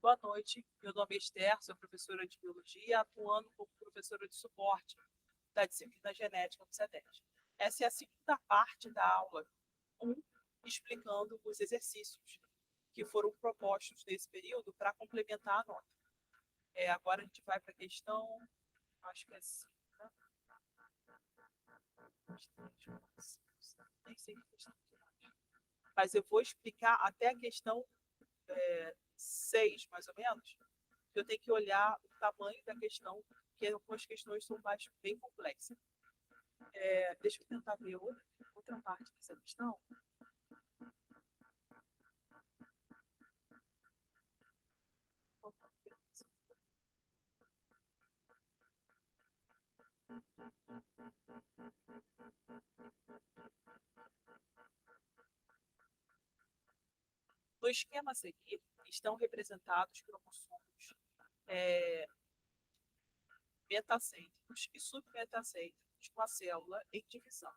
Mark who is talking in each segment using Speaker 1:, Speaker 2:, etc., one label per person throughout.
Speaker 1: Boa noite, meu nome é Esther, sou professora de Biologia, atuando como professora de suporte da disciplina Genética do CETES. Essa é a segunda parte da aula 1, explicando os exercícios que foram propostos nesse período para complementar a nota. Agora a gente vai para a questão, acho que é 5, né? Nem sei que questão que é. Mas eu vou explicar até a questão 6, mais ou menos, eu tenho que olhar o tamanho da questão, porque algumas questões são bem complexas. Deixa eu tentar ver outra parte dessa questão. No esquema a seguir, estão representados cromossomos metacêntricos e submetacêntricos de uma célula em divisão.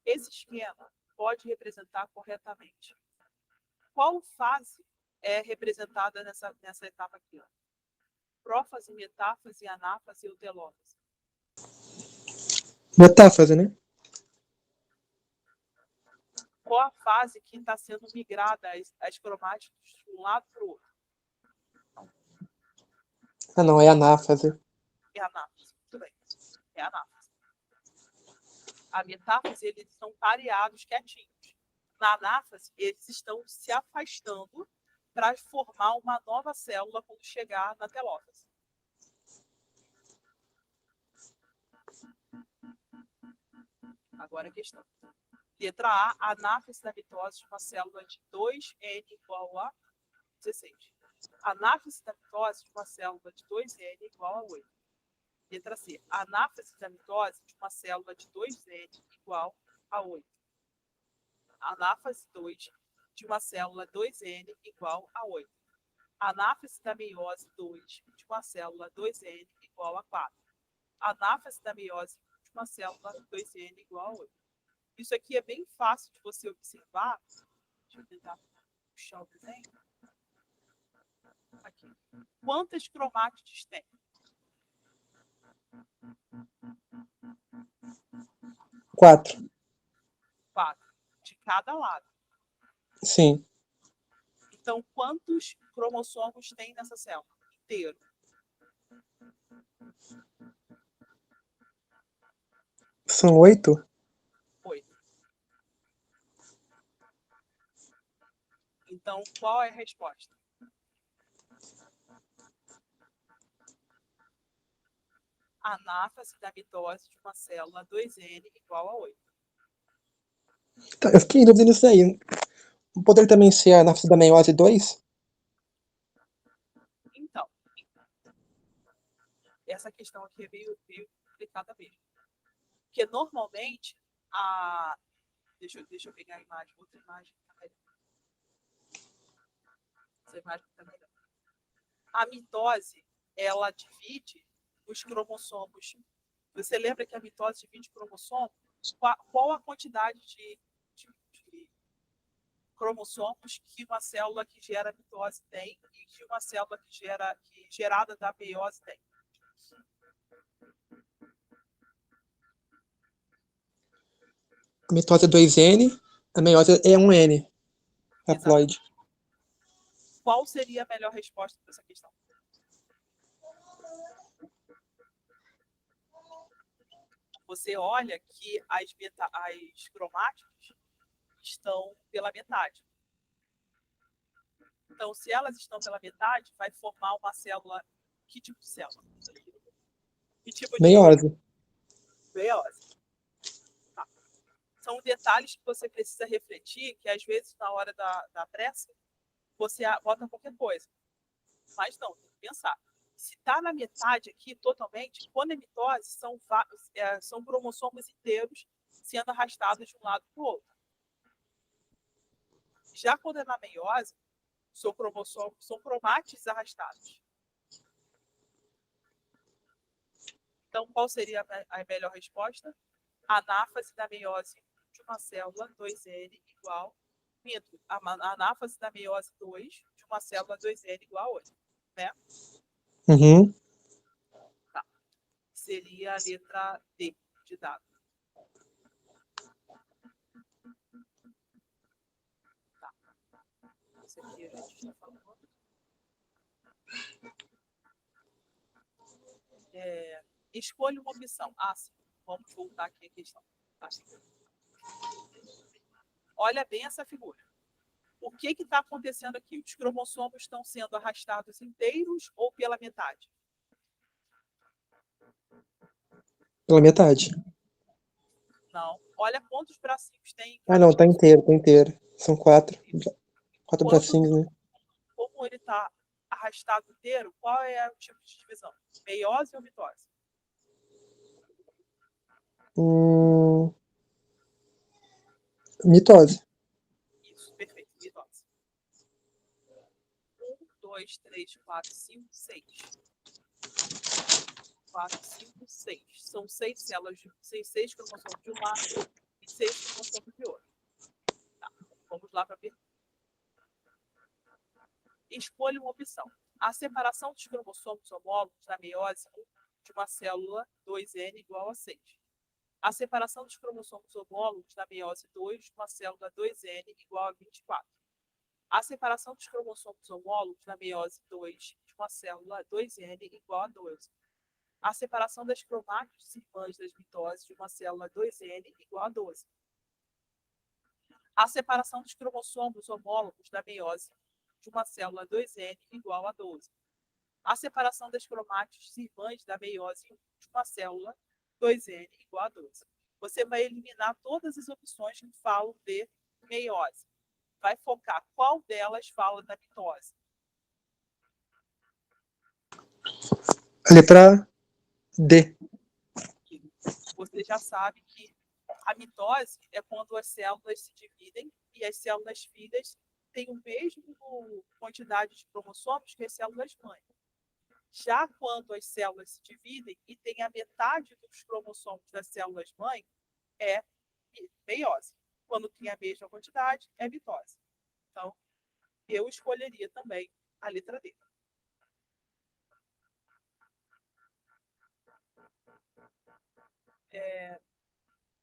Speaker 1: Esse esquema pode representar corretamente. Qual fase é representada nessa etapa aqui? Prófase, metáfase, anáfase ou telófase?
Speaker 2: Metáfase, né?
Speaker 1: Qual a fase que está sendo migrada as cromáticos de um lado para o outro?
Speaker 2: Ah, não, é anáfase.
Speaker 1: É anáfase. Muito bem. É anáfase. A metáfase, eles estão pareados, quietinhos. Na anáfase, eles estão se afastando para formar uma nova célula quando chegar na telófase. Agora a questão. Letra A, anáfase da mitose de uma célula de 2N igual a 16. Anáfase da mitose de uma célula de 2N igual a 8. Letra C, anáfase da mitose de uma célula de 2N igual a 8. Anáfase 2 de uma célula 2N igual a 8. Anáfase da meiose 2 de uma célula 2N igual a 4. Anáfase da meiose de uma célula 2N igual a 8. Isso aqui é bem fácil de você observar. Deixa eu tentar puxar o desenho. Aqui. Quantas cromátides tem?
Speaker 2: 4.
Speaker 1: 4. De cada lado.
Speaker 2: Sim.
Speaker 1: Então, quantos cromossomos tem nessa célula? Inteiro.
Speaker 2: São 8?
Speaker 1: 8. Então, qual é a resposta? Anáfase da mitose de uma célula 2N igual a 8.
Speaker 2: Tá, eu fiquei em dúvida nisso aí. Poderia também ser a anáfase da meiose 2?
Speaker 1: Então, essa questão aqui é meio complicada mesmo. Porque normalmente, deixa eu pegar a imagem, outra imagem. Essa imagem está melhor. A mitose, ela divide os cromossomos. Você lembra que a mitose divide cromossomos? Qual a quantidade de cromossomos que uma célula que gera mitose tem e que uma célula que gerada da meiose tem?
Speaker 2: A mitose é 2N, a meiose é 1N. Haploide.
Speaker 1: Qual seria a melhor resposta para essa questão? Você olha que as cromáticos estão pela metade. Então, se elas estão pela metade, vai formar uma célula. Que tipo de célula? Que tipo de
Speaker 2: Meiose.
Speaker 1: Meiose. Tá. São detalhes que você precisa refletir, que às vezes, na hora da pressa, você bota qualquer coisa. Mas não, tem que pensar. Se está na metade aqui, totalmente, quando é mitose, são cromossomos inteiros sendo arrastados de um lado para o outro. Já quando é na meiose, são cromátides arrastados. Então, qual seria a melhor resposta? Anáfase da meiose de uma célula 2N igual. A anáfase da meiose 2 de uma célula 2N igual a 8. né?
Speaker 2: Uhum.
Speaker 1: Seria a letra D de dado. Tá. Esse aqui a gente está falando. Escolha uma opção. Sim. Vamos voltar aqui à questão. Tá. Olha bem essa figura. O que está acontecendo aqui? Os cromossomos estão sendo arrastados inteiros ou pela metade?
Speaker 2: Pela metade.
Speaker 1: Não. Olha quantos bracinhos tem em
Speaker 2: Ah,
Speaker 1: cada
Speaker 2: não, tá
Speaker 1: cromossomo.
Speaker 2: inteiro, tá inteiro. São 4. 4 bracinhos, né?
Speaker 1: Como ele está arrastado inteiro, qual é o tipo de divisão? Meiose ou mitose?
Speaker 2: Mitose.
Speaker 1: Isso, perfeito, mitose. 1, 2, 3, 4, 5, 6. 4, 5, 6. São 6 células, 6 cromossomos de um lado e 6 cromossomos de outro. Tá. Vamos lá para a pergunta. Escolha uma opção. A separação dos cromossomos homólogos na meiose de uma célula 2N igual a 6. A separação dos cromossomos homólogos na meiose 2 de uma célula 2N igual a 24. A separação dos cromossomos homólogos na meiose 2 de uma célula 2N igual a 12. A separação das cromátides irmãs das mitoses de uma célula 2N igual a 12. A separação dos cromossomos homólogos da meiose de uma célula 2N igual a 12. A separação das cromátides irmãs da meiose de uma célula 2N igual a 12. Você vai eliminar todas as opções que falam de meiose. Vai focar qual delas fala da mitose.
Speaker 2: A letra D.
Speaker 1: Você já sabe que a mitose é quando as células se dividem e as células filhas têm o mesmo quantidade de cromossomos que as células mãe. Já quando as células se dividem e tem a metade dos cromossomos das células mãe, é meiose. Quando tem a mesma quantidade, é mitose. Então, eu escolheria também a letra D.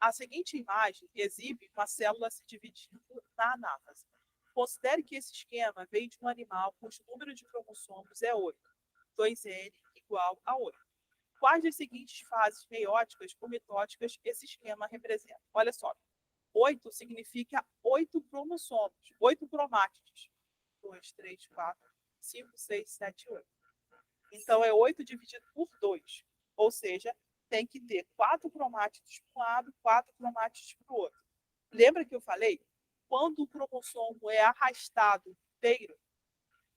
Speaker 1: A seguinte imagem exibe uma célula se dividindo na anáfase. Considere que esse esquema vem de um animal cujo número de cromossomos é 8. 2N igual a 8. Quais das seguintes fases meióticas ou mitóticas esse esquema representa? Olha só. 8 significa 8 cromossomos, 8 cromátides. 2, 3, 4, 5, 6, 7, 8. Então, é 8 dividido por 2. Ou seja, tem que ter 4 cromátides para um lado, 4 cromátides para o outro. Lembra que eu falei? Quando o cromossomo é arrastado inteiro,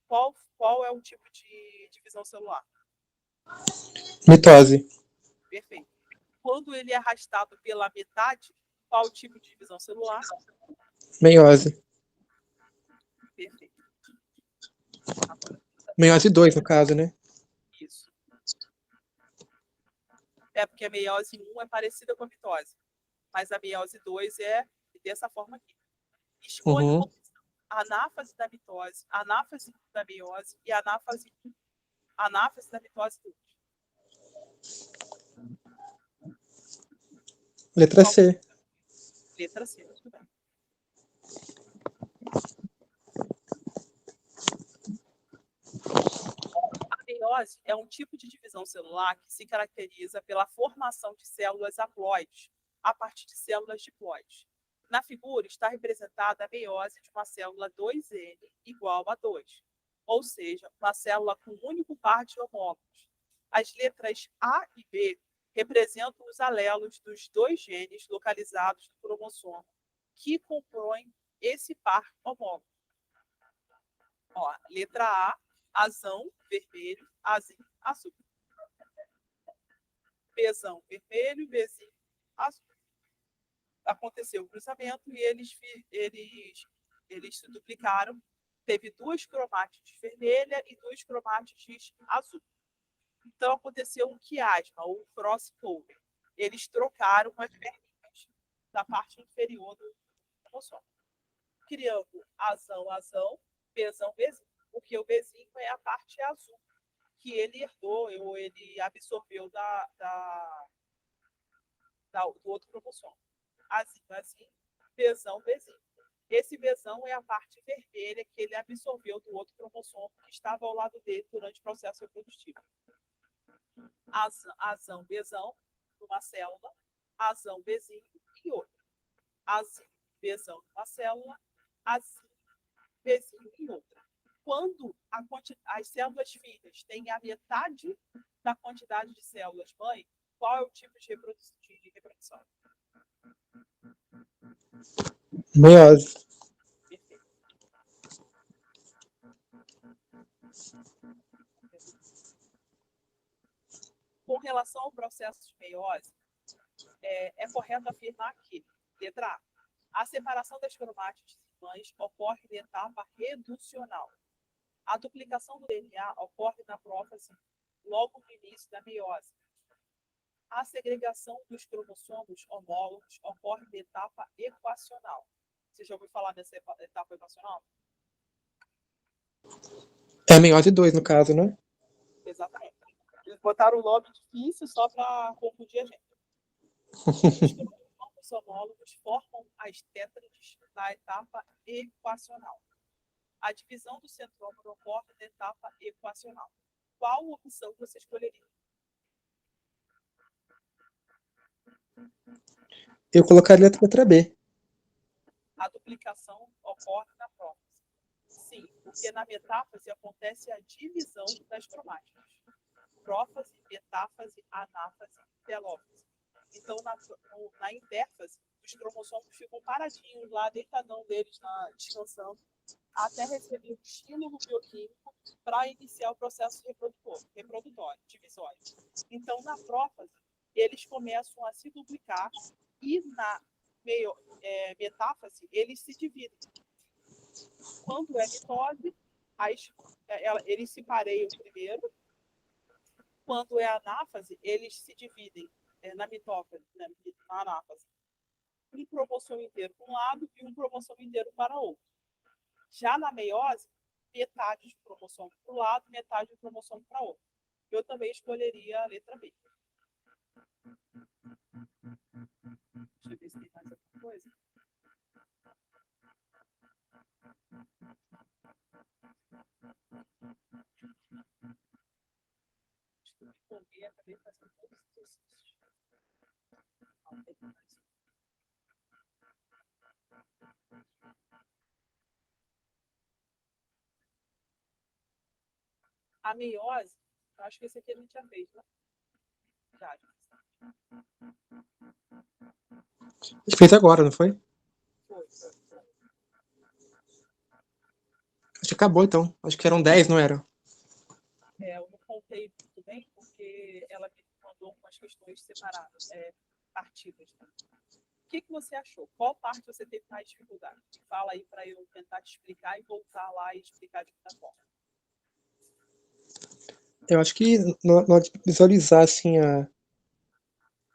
Speaker 1: qual é o tipo de divisão celular?
Speaker 2: Mitose.
Speaker 1: Perfeito. Quando ele é arrastado pela metade, qual o tipo de divisão celular?
Speaker 2: Meiose.
Speaker 1: Perfeito. Agora,
Speaker 2: Meiose 2, no caso, né?
Speaker 1: isso. É porque a meiose 1 é parecida com a mitose, mas a meiose 2 é dessa forma aqui. Escolha uma opção. Anáfase da mitose, anáfase da meiose e anáfase da mitose 2.
Speaker 2: Letra C.
Speaker 1: Letra C, muito bem. A meiose é um tipo de divisão celular que se caracteriza pela formação de células haploides a partir de células diploides. Na figura está representada a meiose de uma célula 2N igual a 2, ou seja, uma célula com um único par de homólogos. As letras A e B representam os alelos dos 2 genes localizados no cromossomo que compõem esse par homólogo. Ó, letra A, azão, vermelho, azinho, azul. Bzão, vermelho, Bzinho, azul. Aconteceu o cruzamento e eles se duplicaram. Teve 2 cromátides vermelha e 2 cromátides azul. Então, aconteceu um quiasma, ou crossover. Eles trocaram as perninhas da parte inferior do cromossomo, criando azão, azão, Bzão, Bzinho, porque o Bzinho é a parte azul que ele herdou ou ele absorveu do outro cromossomo. Assim, Bzão, Bzinho. Esse Bzão é a parte vermelha que ele absorveu do outro cromossomo que estava ao lado dele durante o processo reprodutivo. Azão, Bzão, numa célula, azão, Bzinho e outra. Azão, Bzão, numa célula, azão, Bzinho e outra. Quando as células filhas têm a metade da quantidade de células mãe, qual é o tipo de reprodução?
Speaker 2: Meiose.
Speaker 1: Perfeito. Com relação ao processo de meiose, é correto afirmar que, letra A separação das cromátides mães ocorre na etapa reducional. A duplicação do DNA ocorre na prófase logo no início da meiose. A segregação dos cromossomos homólogos ocorre na etapa equacional. Você já ouviu falar dessa etapa equacional?
Speaker 2: É a meiose 2, no caso, né?
Speaker 1: Exatamente. Eles botaram o nome difícil só para confundir a gente. Os cromossomos homólogos formam as tétrades na etapa equacional. A divisão do centrômero ocorre na etapa equacional. Qual opção você escolheria?
Speaker 2: Eu colocaria a letra B.
Speaker 1: A duplicação ocorre na prófase. Sim, porque na metáfase acontece a divisão das cromáticas. Prófase, metáfase, anáfase, telófase. Então, na intérfase, os cromossomos ficam paradinhos lá, deitadão deles, descansando, até receber o estímulo bioquímico para iniciar o processo reprodutório, divisório. Então, na prófase, eles começam a se duplicar e na metáfase, eles se dividem. Quando é mitose, eles se pareiam primeiro. Quando é anáfase, eles se dividem na mitófase, na anáfase. Um cromossomo inteiro para um lado e um cromossomo inteiro para o outro. Já na meiose, metade do cromossomo para um lado, metade do cromossomo para o outro. Eu também escolheria a letra B. Deixa eu ver se tem mais alguma coisa. Responder, acabei fazendo todos os exercícios. Não, tem mais. A meiose, eu acho que esse aqui a gente já fez, né? Já.
Speaker 2: Fez agora, não foi?
Speaker 1: Foi.
Speaker 2: Acho que acabou, então. Acho que eram 10, não era?
Speaker 1: Eu não contei muito bem, porque ela me mandou umas questões separadas, partidas. Né? O que você achou? Qual parte você teve mais dificuldade? Fala aí para eu tentar te explicar e voltar lá e explicar de outra forma.
Speaker 2: Eu acho que na hora de visualizar assim a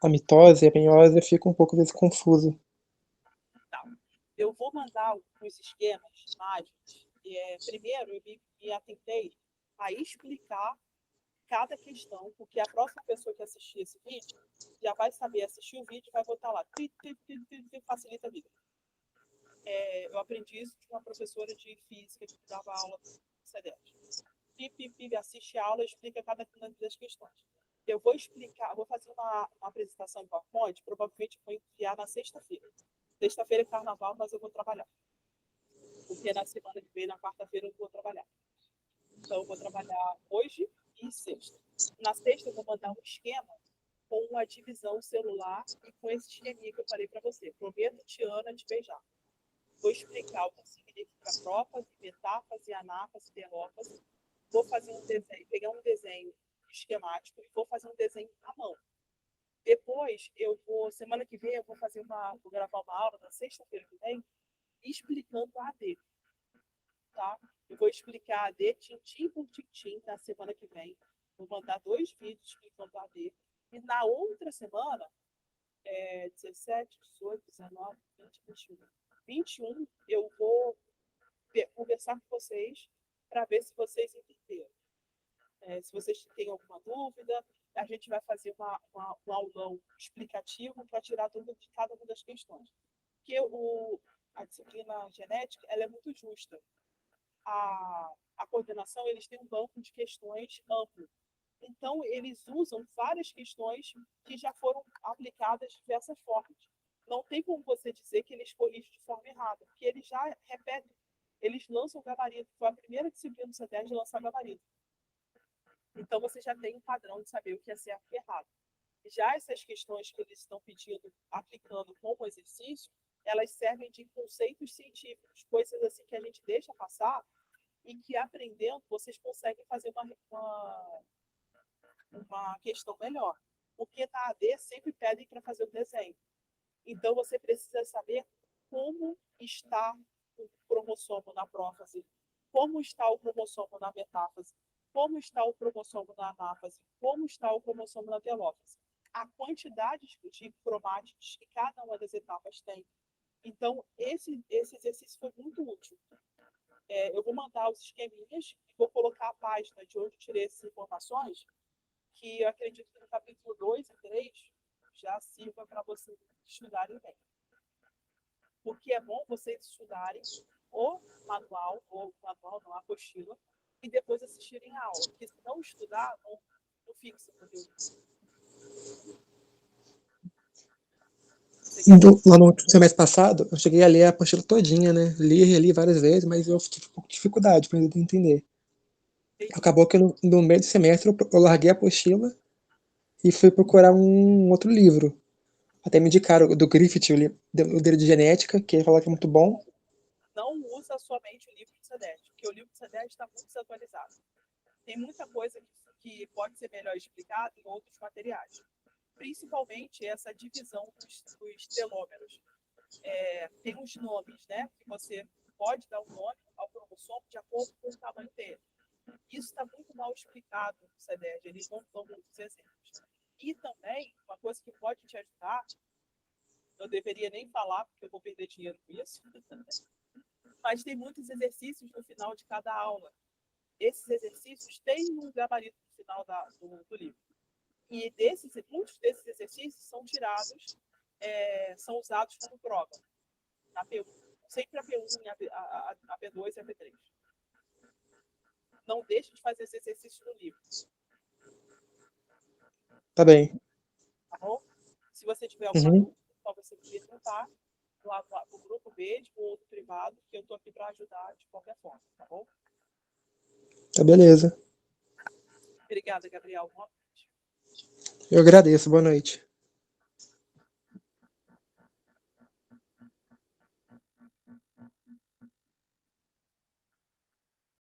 Speaker 2: mitose e a meiose, eu fico um pouco vezes confuso.
Speaker 1: Tá. Eu vou mandar os esquemas mágicos. Primeiro, eu me atentei a explicar cada questão, porque a próxima pessoa que assistir esse vídeo já vai saber assistir o vídeo e vai botar lá. Facilita a vida. Eu aprendi isso de uma professora de física que dava aula no CEDET. Assiste a aula e explica cada uma das questões. Eu vou explicar, vou fazer uma apresentação em PowerPoint, provavelmente vou enviar na sexta-feira. Sexta-feira é carnaval, mas eu vou trabalhar. Porque na semana que vem, na quarta-feira, eu vou trabalhar. Então, eu vou trabalhar hoje e sexta. Na sexta, eu vou mandar um esquema com uma divisão celular e com esse esqueminha que eu falei para você. Prometo, Tiana, te beijar. Vou explicar o que significa prófase, metáfase, anáfase, telófase. Vou fazer um desenho, pegar um desenho esquemático e vou fazer um desenho à mão. Depois, semana que vem, vou gravar uma aula na sexta-feira que vem, explicando a AD. Tá? Eu vou explicar a AD tintim por tintim na semana que vem. Vou mandar 2 vídeos explicando a AD. E na outra semana, 17, 18, 19, 20, 21. 21, eu vou conversar com vocês para ver se vocês entenderam. Se vocês têm alguma dúvida, a gente vai fazer um aulão explicativo para tirar dúvida de cada uma das questões. Porque a disciplina genética ela é muito justa. A coordenação eles têm um banco de questões amplo. Então, eles usam várias questões que já foram aplicadas de diversas formas. Não tem como você dizer que eles corrigem de forma errada, porque eles já repetem, eles lançam o gabarito. Foi a primeira disciplina do CETES de lançar gabarito. Então, você já tem um padrão de saber o que é certo e errado. Já essas questões que eles estão pedindo, aplicando como exercício, elas servem de conceitos científicos, coisas assim que a gente deixa passar e que, aprendendo, vocês conseguem fazer uma questão melhor. Porque na AD sempre pedem para fazer o desenho. Então, você precisa saber como está o cromossomo na prófase, como está o cromossomo na metáfase, como está o cromossomo na anáfase, como está o cromossomo na telófase. A quantidade de cromátides que cada uma das etapas tem. Então, esse exercício foi muito útil. Eu vou mandar os esqueminhas e vou colocar a página de onde eu tirei essas informações, que eu acredito que no capítulo 2 e 3 já sirva para vocês estudarem bem. Porque é bom vocês estudarem ou manual, não, a apostila, e depois assistirem a aula. Porque se não estudar, não fica sem conteúdo.
Speaker 2: Lá no último semestre passado, eu cheguei a ler a apostila todinha, né? Li e reli várias vezes, mas eu tive um pouco de dificuldade para entender. Acabou que no meio do semestre eu larguei a apostila e fui procurar um outro livro. Até me indicaram do Griffith, o dele de genética, que ele falou que é muito bom.
Speaker 1: Não usa somente o livro do CEDES, porque o livro do CEDES está muito desatualizado. Tem muita coisa que pode ser melhor explicada em outros materiais. Principalmente essa divisão dos telômeros. Tem os nomes, né? Que você pode dar um nome ao cromossomo de acordo com o tamanho dele. Isso está muito mal explicado no CEDES, eles não dão muitos exemplos. E também, uma coisa que pode te ajudar, eu deveria nem falar, porque eu vou perder dinheiro com isso, mas tem muitos exercícios no final de cada aula. Esses exercícios têm um gabarito no final do livro. E muitos desses exercícios são tirados, são usados como prova, na P1. Sempre a P1, a P2 e a P3. Não deixe de fazer esse exercício no livro.
Speaker 2: Tá bem.
Speaker 1: Tá bom? Se você tiver alguma dúvida, só você me perguntar lá no grupo mesmo ou outro privado, que eu estou aqui para ajudar de qualquer forma, tá bom?
Speaker 2: Tá beleza.
Speaker 1: Obrigada, Gabriel.
Speaker 2: Eu agradeço. Boa noite.